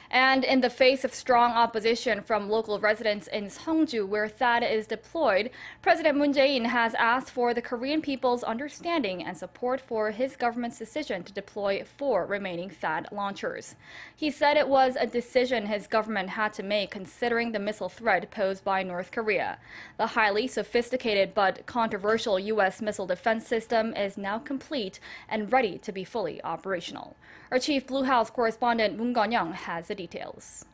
And in the face of strong opposition from local residents in Seongju, where THAAD is deployed, President Moon Jae-in has asked for the Korean people's understanding and support for his government's decision to deploy 4 remaining THAAD launchers. He said it was a decision his government had to make considering the missile threat posed by North Korea. The highly sophisticated but controversial U.S. missile defense system is now complete and ready to be fully operational. Our chief Blue House correspondent Moon Connyoung has the details.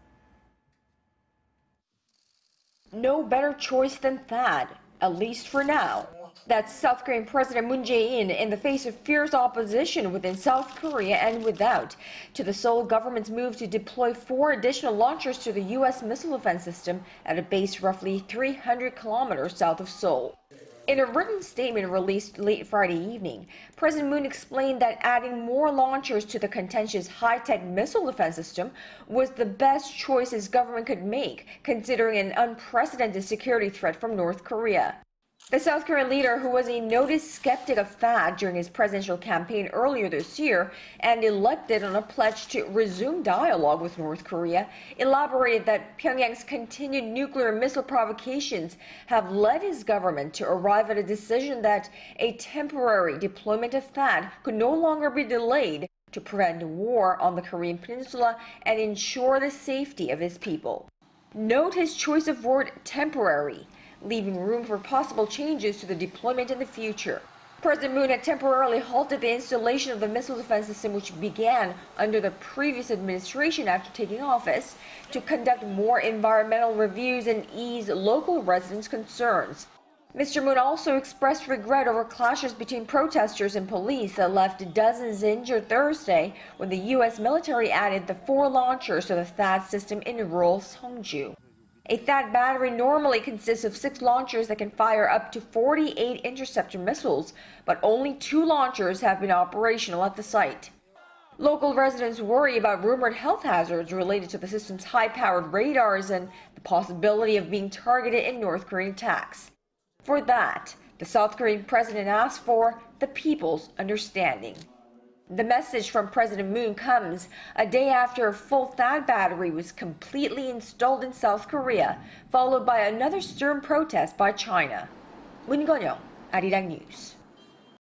No better choice than THAAD, at least for now. That's South Korean President Moon Jae-in in the face of fierce opposition within South Korea and without to the Seoul government's move to deploy 4 additional launchers to the U.S. missile defense system at a base roughly 300 kilometers south of Seoul. In a written statement released late Friday evening, President Moon explained that adding more launchers to the contentious high-tech missile defense system was the best choice his government could make, considering an unprecedented security threat from North Korea. The South Korean leader, who was a noted skeptic of THAAD during his presidential campaign earlier this year and elected on a pledge to resume dialogue with North Korea, elaborated that Pyongyang's continued nuclear missile provocations have led his government to arrive at a decision that a temporary deployment of THAAD could no longer be delayed to prevent war on the Korean peninsula and ensure the safety of his people. Note his choice of word temporary, leaving room for possible changes to the deployment in the future. President Moon had temporarily halted the installation of the missile defense system, which began under the previous administration after taking office, to conduct more environmental reviews and ease local residents' concerns. Mr. Moon also expressed regret over clashes between protesters and police that left dozens injured Thursday when the U.S. military added the 4 launchers to the THAAD system in rural Seongju. A THAAD battery normally consists of 6 launchers that can fire up to 48 interceptor missiles, but only 2 launchers have been operational at the site. Local residents worry about rumored health hazards related to the system's high-powered radars and the possibility of being targeted in North Korean attacks. For that, the South Korean president asked for the people's understanding. The message from President Moon comes a day after a full THAAD battery was completely installed in South Korea, followed by another stern protest by China. Moon Connyoung, Arirang News.